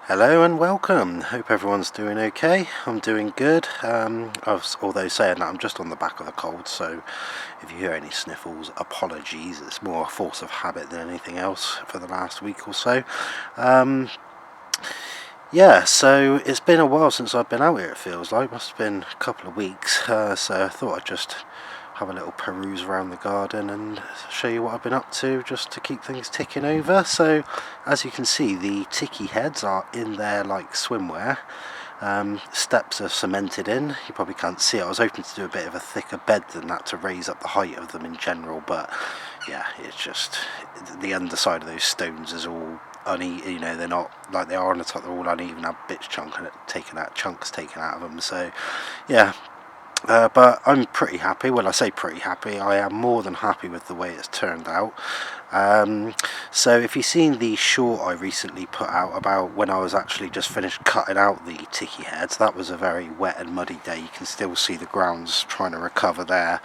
Hello and welcome. Hope everyone's doing okay. I'm doing good. Although saying that, I'm just on the back of a cold, so if you hear any sniffles, apologies. It's more a force of habit than anything else for the last week or so. Yeah, so it's been a while since I've been out here, it feels like. Must have been a couple of weeks. So I thought I'd just have a little peruse around the garden and show you what I've been up to, just to keep things ticking over. So as you can see, the Tiki Heads are in there like swimwear. Steps are cemented in. You probably can't see it. I was hoping to do a bit of a thicker bed than that to raise up the height of them in general, but yeah, it's just the underside of those stones is all uneven. You know, they're not like they are on the top. They're all uneven. Have chunks taken out of them. So yeah, but I'm pretty happy. Well, I say pretty happy. I am more than happy with the way it's turned out. So if you've seen the short I recently put out about when I was actually just finished cutting out the Tiki Heads, that was a very wet and muddy day. You can still see the grounds trying to recover there.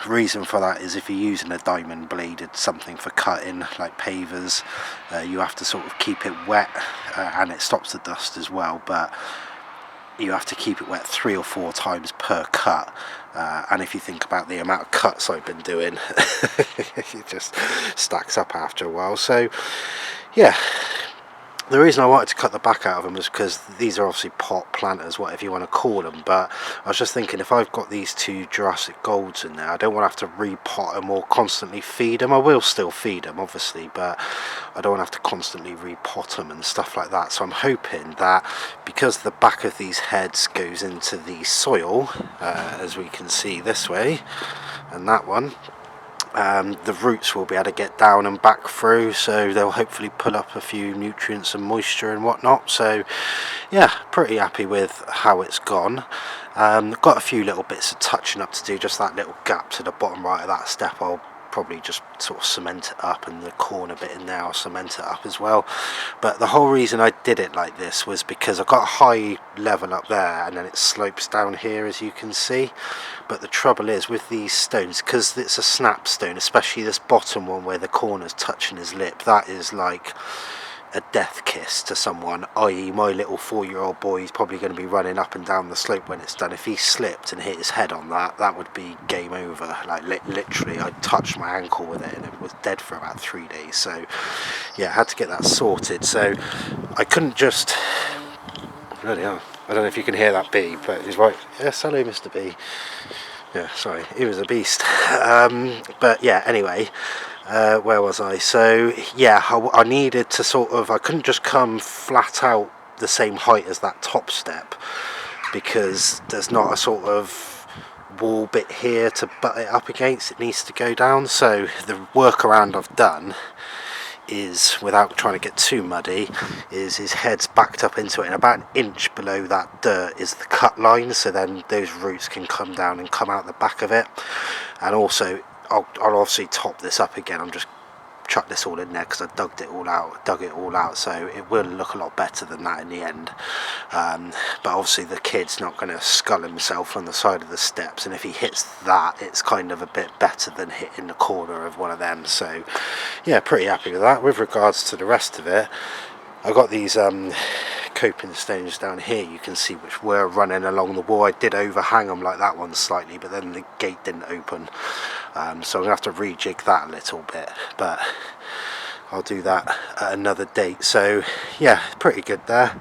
Reason for that is if you're using a diamond bladed something for cutting like pavers, you have to sort of keep it wet, and it stops the dust as well, but you have to keep it wet 3 or 4 times per cut, and if you think about the amount of cuts I've been doing, it just stacks up after a while. So yeah, the reason I wanted to cut the back out of them was because these are obviously pot planters, whatever you want to call them, but I was just thinking, if I've got these 2 Jurassic Golds in there, I don't want to have to repot them or constantly feed them. I will still feed them obviously, but I don't want to have to constantly repot them and stuff like that. So I'm hoping that because the back of these heads goes into the soil, as we can see this way and that one, the roots will be able to get down and back through, so they'll hopefully pull up a few nutrients and moisture and whatnot. So yeah, pretty happy with how it's gone. Got a few little bits of touching up to do. Just that little gap to the bottom right of that step, I'll probably just sort of cement it up, and the corner bit in there I'll cement it up as well. But the whole reason I did it like this was because I've got a high level up there and then it slopes down here, as you can see. But the trouble is with these stones, because it's a snap stone, especially this bottom one where the corner's touching his lip, that is like a death kiss to someone, i.e. my little 4-year-old boy is probably going to be running up and down the slope when it's done. If he slipped and hit his head on that, that would be game over. Like literally, I touched my ankle with it and it was dead for about 3 days. So yeah, I had to get that sorted. So I couldn't just, bloody hell, I don't know if you can hear that bee, but he's right. Yes, hello Mr. B. Yeah, sorry, he was a beast. But yeah, anyway, where was I? So yeah, I needed to sort of, I couldn't just come flat out the same height as that top step, because there's not a sort of wall bit here to butt it up against. It needs to go down. So the workaround I've done is, without trying to get too muddy, is his head's backed up into it, and about an inch below that dirt is the cut line, so then those roots can come down and come out the back of it. And also I'll obviously top this up again. I'm just chuck this all in there because I dug it all out, so it will look a lot better than that in the end. But obviously the kid's not going to skull himself on the side of the steps, and if he hits that, it's kind of a bit better than hitting the corner of one of them. So yeah, pretty happy with that. With regards to the rest of it, I got these coping stones down here, you can see, which were running along the wall. I did overhang them like that one slightly, but then the gate didn't open, so I'm going to have to rejig that a little bit, but I'll do that at another date. So yeah, pretty good there.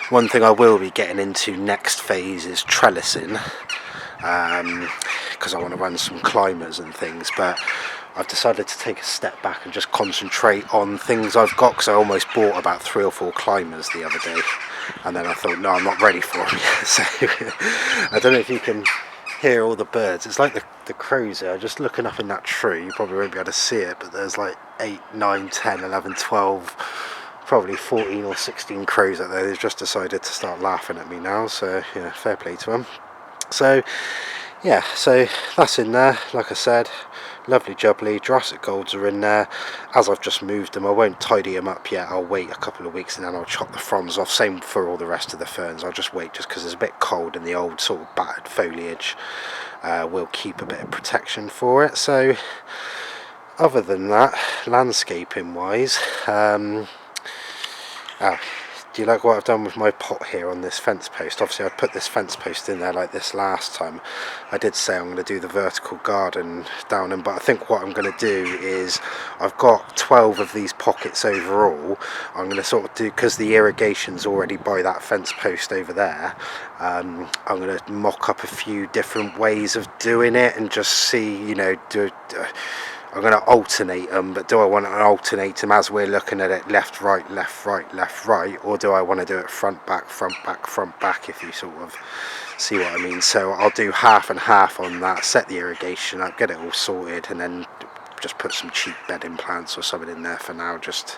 One thing I will be getting into next phase is trellising, because I want to run some climbers and things, but I've decided to take a step back and just concentrate on things I've got, because I almost bought about 3 or 4 climbers the other day, and then I thought, no, I'm not ready for them yet. So I don't know if you can hear all the birds. It's like the crows here. Just looking up in that tree, you probably won't be able to see it, but there's like 8, 9, 10, 11, 12, probably 14 or 16 crows out there. They've just decided to start laughing at me now, so yeah, fair play to them. So yeah, so that's in there. Like I said, lovely jubbly. Jurassic Golds are in there. As I've just moved them, I won't tidy them up yet. I'll wait a couple of weeks and then I'll chop the fronds off. Same for all the rest of the ferns. I'll just wait, just because it's a bit cold and the old sort of battered foliage will keep a bit of protection for it. So other than that, landscaping wise, Ah, do you like what I've done with my pot here on this fence post? Obviously I put this fence post in there like this last time. I did say I'm going to do the vertical garden down them, but I think what I'm going to do is, I've got 12 of these pockets overall. I'm going to sort of do, because the irrigation's already by that fence post over there, I'm going to mock up a few different ways of doing it and just see, you know, I'm going to alternate them, but do I want to alternate them as we're looking at it, left, right, left, right, left, right, or do I want to do it front, back, front, back, front, back, if you sort of see what I mean? So I'll do half and half on that, set the irrigation up, get it all sorted, and then just put some cheap bedding plants or something in there for now, just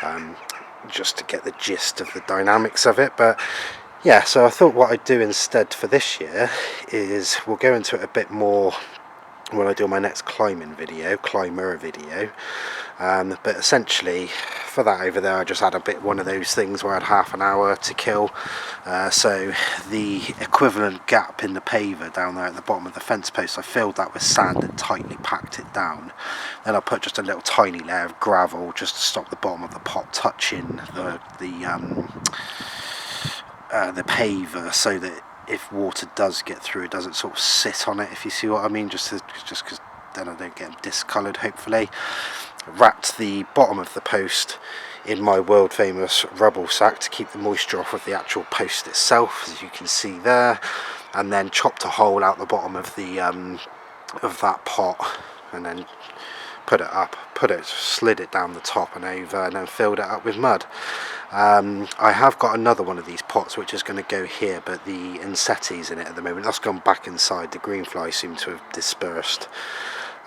to get the gist of the dynamics of it. But yeah, so I thought what I'd do instead for this year is, we'll go into it a bit more when I do my next climber video, but essentially for that over there I just had one of those things where I had half an hour to kill, so the equivalent gap in the paver down there at the bottom of the fence post, I filled that with sand and tightly packed it down. Then I put just a little tiny layer of gravel just to stop the bottom of the pot touching the paver, so that if water does get through, it doesn't sort of sit on it, if you see what I mean, just because then I don't get them discoloured, hopefully. Wrapped the bottom of the post in my world famous rubble sack to keep the moisture off of the actual post itself, as you can see there, and then chopped a hole out the bottom of the of that pot, and then slid it down the top and over, and then filled it up with mud. I have got another one of these pots which is going to go here, but the insetti's in it at the moment. That's gone back inside. The green flies seem to have dispersed,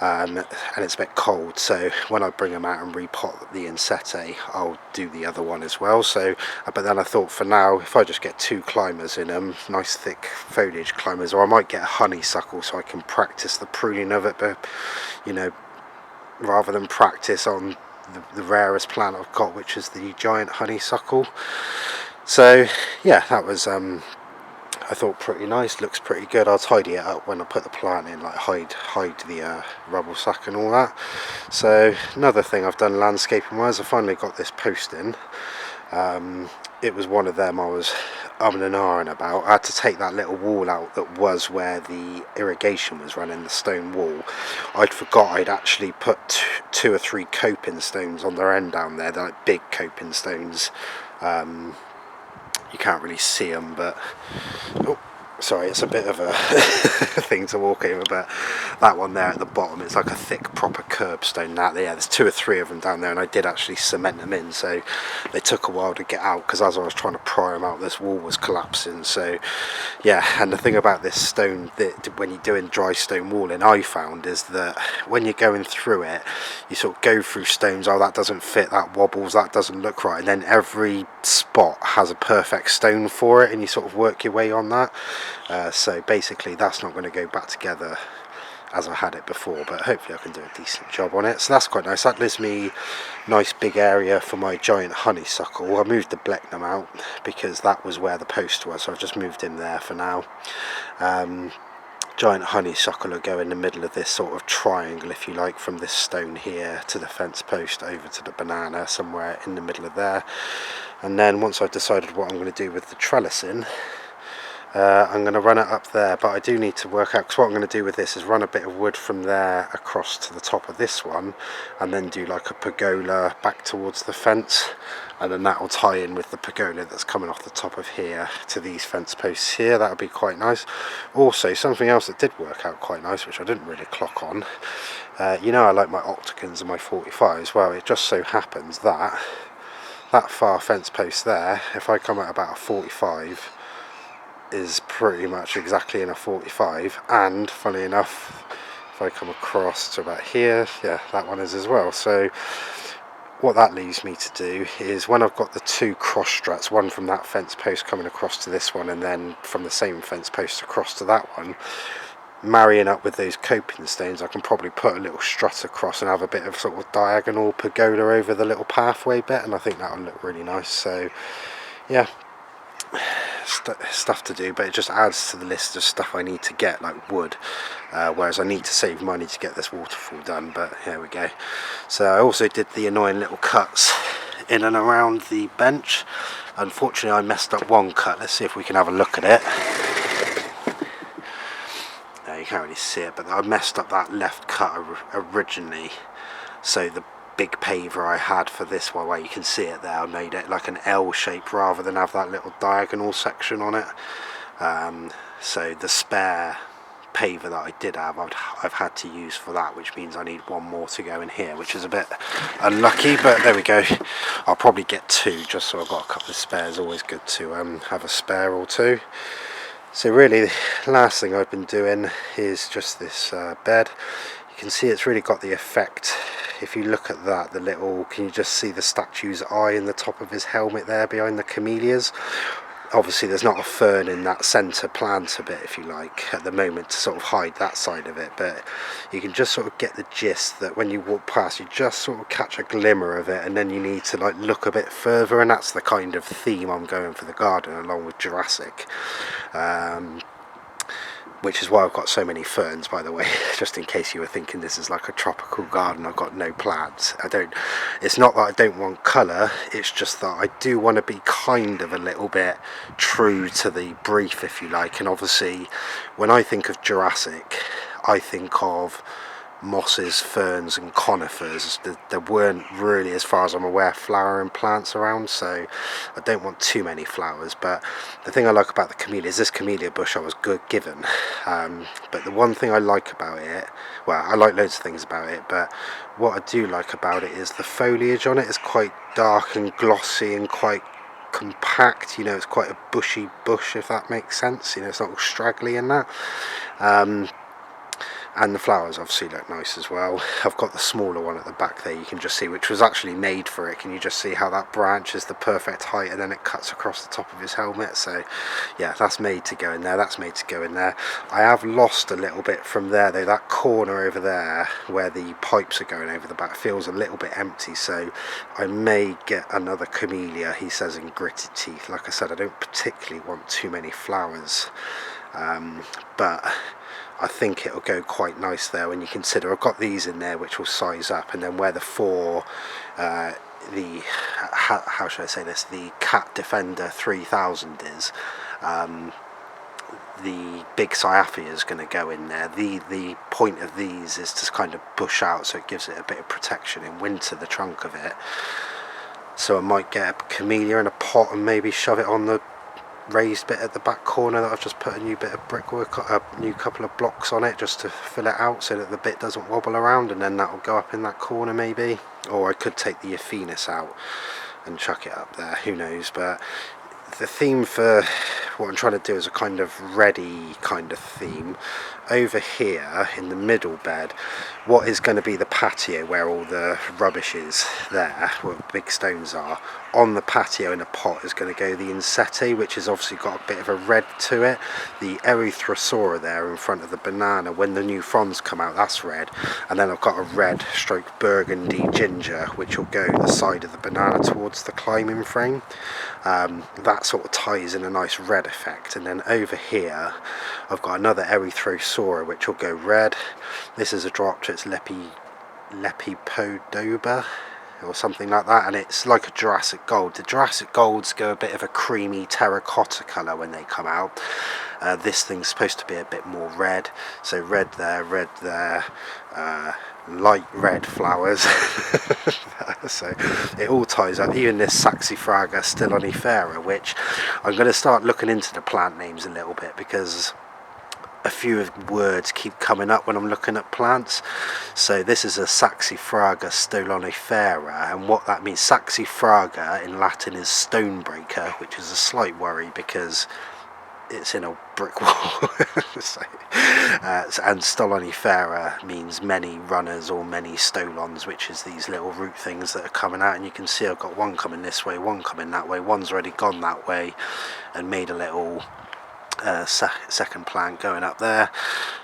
and it's a bit cold, so when I bring them out and repot the insetti, I'll do the other one as well. So but then I thought, for now, if I just get 2 climbers in them, nice thick foliage climbers, or I might get a honeysuckle so I can practice the pruning of it, but you know, rather than practice on the rarest plant I've got, which is the giant honeysuckle. So yeah, that was I thought pretty nice, looks pretty good. I'll tidy it up when I put the plant in, like hide the rubble sack and all that. So another thing I've done landscaping wise, I finally got this post in. It was one of them I was and ahhing about. I had to take that little wall out that was where the irrigation was running, the stone wall. I'd forgot I'd actually put 2 or 3 coping stones on their end down there. They're like big coping stones. You can't really see them, but oh, sorry, it's a bit of a thing to walk over, but that one there at the bottom is like a thick proper curbstone. Yeah, there's 2 or 3 of them down there, and I did actually cement them in, so they took a while to get out, because as I was trying to pry them out, this wall was collapsing. So yeah, and the thing about this stone, that when you're doing dry stone walling, I found, is that when you're going through it, you sort of go through stones, oh that doesn't fit, that wobbles, that doesn't look right, and then every spot has a perfect stone for it, and you sort of work your way on that. So basically that's not going to go back together as I had it before, but hopefully I can do a decent job on it. So that's quite nice. That gives me nice big area for my giant honeysuckle. I moved the Blechnum out because that was where the post was, so I've just moved him there for now. Giant honeysuckle will go in the middle of this sort of triangle, if you like, from this stone here to the fence post over to the banana, somewhere in the middle of there. And then once I've decided what I'm going to do with the trellising, I'm going to run it up there, but I do need to work out, because what I'm going to do with this is run a bit of wood from there across to the top of this one, and then do like a pergola back towards the fence, and then that will tie in with the pergola that's coming off the top of here to these fence posts here. That would be quite nice. Also, something else that did work out quite nice, which I didn't really clock on, you know I like my octagons and my 45s. Well, it just so happens that that far fence post there, if I come at about a 45, is pretty much exactly in a 45, and funny enough, if I come across to about here, yeah, that one is as well. So what that leaves me to do is, when I've got the 2 cross struts, one from that fence post coming across to this one, and then from the same fence post across to that one, marrying up with those coping stones, I can probably put a little strut across and have a bit of sort of diagonal pergola over the little pathway bit, and I think that will look really nice. So yeah, stuff to do, but it just adds to the list of stuff I need to get, like wood, whereas I need to save money to get this waterfall done, but here we go. So I also did the annoying little cuts in and around the bench. Unfortunately I messed up one cut. Let's see if we can have a look at it. No, you can't really see it, but I messed up that left cut originally, so the big paver I had for this one, where you can see it there, I made it like an L shape rather than have that little diagonal section on it. So the spare paver that I did have, I've had to use for that, which means I need one more to go in here, which is a bit unlucky, but there we go. I'll probably get two just so I've got a couple of spares. Always good to have a spare or two. So really the last thing I've been doing is just this bed. You can see it's really got the effect. If you look at that, the little, can you just see the statue's eye in the top of his helmet there behind the camellias? Obviously there's not a fern in that centre planter bit, if you like, at the moment to sort of hide that side of it, but you can just sort of get the gist that when you walk past you just sort of catch a glimmer of it, and then you need to like look a bit further, and that's the kind of theme I'm going for the garden, along with Jurassic. Which is why I've got so many ferns, by the way, just in case you were thinking this is like a tropical garden. I've got no plants. It's not that I don't want colour, it's just that I do want to be kind of a little bit true to the brief, if you like. And obviously when I think of Jurassic, I think of mosses, ferns and conifers. There weren't really, as far as I'm aware, flowering plants around, so I don't want too many flowers. But the thing I like about the camellia is this camellia bush I was given, but the one thing I like about it, well, I like loads of things about it, but what I do like about it is the foliage on it is quite dark and glossy and quite compact. You know, it's quite a bushy bush, if that makes sense. You know, it's not all straggly in that. And the flowers obviously look nice as well. I've got the smaller one at the back there, you can just see, which was actually made for it. Can you just see how that branch is the perfect height, and then it cuts across the top of his helmet? So yeah, that's made to go in there, that's made to go in there. I have lost a little bit from there though. That corner over there where the pipes are going over the back feels a little bit empty, so I may get another camellia, he says, in gritted teeth. Like I said, I don't particularly want too many flowers, but I think it'll go quite nice there when you consider I've got these in there which will size up, and then where the four how should I say this, the Cat Defender 3000 is, the big Cyathea is going to go in there. The point of these is to kind of bush out, so it gives it a bit of protection in winter, the trunk of it. So I might get a camellia in a pot and maybe shove it on the raised bit at the back corner that I've just put a new bit of brickwork, a new couple of blocks on it, just to fill it out so that the bit doesn't wobble around, and then that will go up in that corner maybe. Or I could take the Aphenis out and chuck it up there, who knows. But the theme for what I'm trying to do is a kind of ready kind of theme. Over here in the middle bed, what is going to be the patio where all the rubbish is there, where the big stones are, on the patio in a pot is going to go the Inseti, which has obviously got a bit of a red to it. The Erythrosaura there in front of the banana, when the new fronds come out, that's red. And then I've got a red stroke burgundy ginger which will go the side of the banana towards the climbing frame. That sort of ties in a nice red effect. And then over here I've got another Erythrosaura which will go red. This is a Dioptrix Lepipodoba or something like that, and it's like a Jurassic Gold. The Jurassic Golds go a bit of a creamy terracotta colour when they come out. This thing's supposed to be a bit more red, so red there, light red flowers. So it all ties up. Even this Saxifraga Stylonifera, which I'm going to start looking into the plant names a little bit, because a few words keep coming up when I'm looking at plants. So this is a Saxifraga Stylonifera, and what that means, Saxifraga in Latin is stonebreaker, which is a slight worry because it's in a brick wall. So, and Stylonifera means many runners or many stolons, which is these little root things that are coming out. And you can see I've got one coming this way, one coming that way, one's already gone that way and made a little second plant going up there.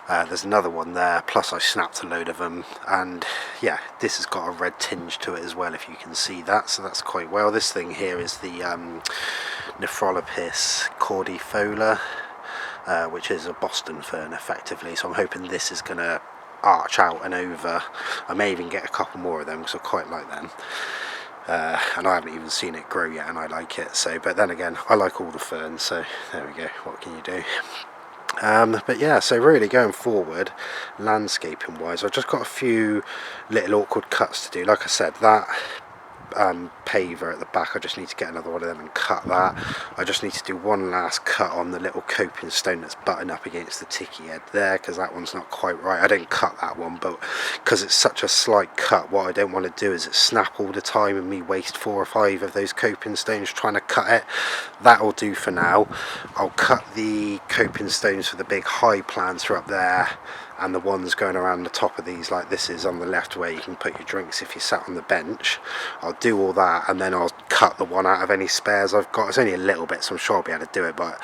There's another one there, plus I snapped a load of them, and yeah, this has got a red tinge to it as well, if you can see that, so that's quite well. This thing here is the Nephrolopis cordifolia, which is a Boston fern effectively, so I'm hoping this is going to arch out and over. I may even get a couple more of them because I quite like them. and I haven't even seen it grow yet, and I like it. So, but then again, I like all the ferns, so there we go, what can you do? But yeah, so really going forward, landscaping wise, I've just got a few little awkward cuts to do. Like I said, that paver at the back, I just need to get another one of them and cut that. I just need to do one last cut on the little coping stone that's butting up against the Tiki Head there, because that one's not quite right. I didn't cut that one, but because it's such a slight cut, what I don't want to do is it snap all the time and me waste 4 or 5 of those coping stones trying to cut it. That'll do for now. I'll cut the coping stones for the big high plants are up there, and the ones going around the top of these, like this is on the left where you can put your drinks if you sat on the bench. I'll do all that, and then I'll cut the one out of any spares I've got. It's only a little bit, so I'm sure I'll be able to do it, but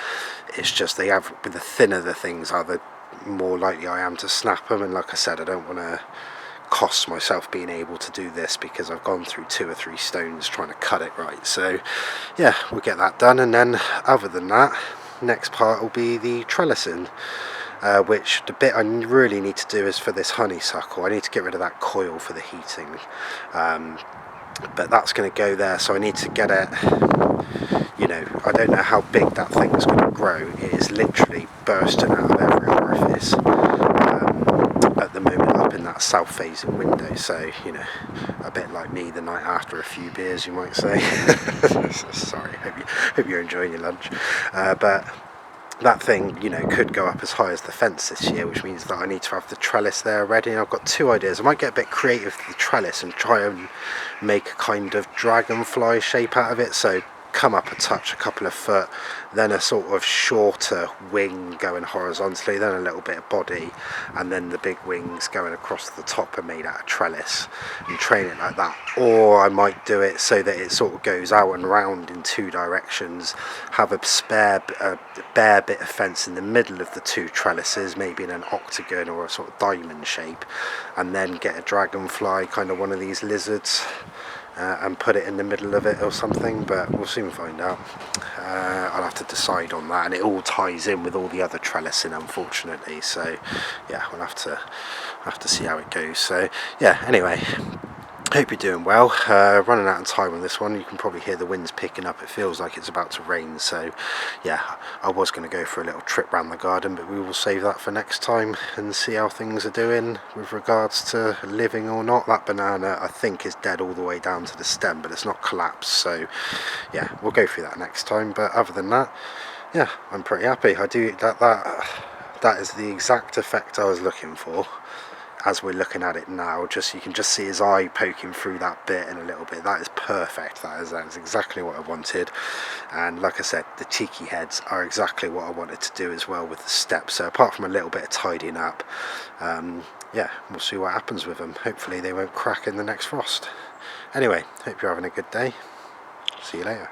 it's just the thinner the things are, the more likely I am to snap them. And like I said, I don't want to cost myself being able to do this, because I've gone through 2 or 3 stones trying to cut it right. So yeah, we'll get that done, and then other than that, next part will be the trellising. Which the bit I really need to do is for this honeysuckle. I need to get rid of that coil for the heating, but that's going to go there, so I need to get it, you know, I don't know how big that thing is going to grow. It is literally bursting out of every orifice at the moment up in that south facing window, so you know, a bit like me the night after a few beers, you might say. Sorry, hope you're enjoying your lunch, but that thing, you know, could go up as high as the fence this year, which means that I need to have the trellis there ready. And I've got 2 ideas. I might get a bit creative with the trellis and try and make a kind of dragonfly shape out of it, so come up a touch, a couple of foot, then a sort of shorter wing going horizontally, then a little bit of body, and then the big wings going across the top are made out of trellis, and train it like that. Or I might do it so that it sort of goes out and round in 2 directions, have a bare bit of fence in the middle of the 2 trellises, maybe in an octagon or a sort of diamond shape, and then get a dragonfly, kind of one of these lizards, and put it in the middle of it or something, but we'll soon find out. I'll have to decide on that, and it all ties in with all the other trellising, unfortunately, so yeah, we'll have to see how it goes. So yeah, anyway, hope you're doing well. Running out of time on this one. You can probably hear the winds picking up. It feels like it's about to rain, so yeah, I was going to go for a little trip around the garden, but we will save that for next time and see how things are doing with regards to living or not. That banana I think is dead all the way down to the stem, but it's not collapsed, so yeah, we'll go through that next time. But other than that, yeah, I'm pretty happy. I do that is the exact effect I was looking for. As we're looking at it now, just you can just see his eye poking through that bit in a little bit. That is perfect. That is exactly what I wanted. And like I said, the Tiki Heads are exactly what I wanted to do as well with the steps. So apart from a little bit of tidying up, yeah, we'll see what happens with them. Hopefully they won't crack in the next frost. Anyway, hope you're having a good day. See you later.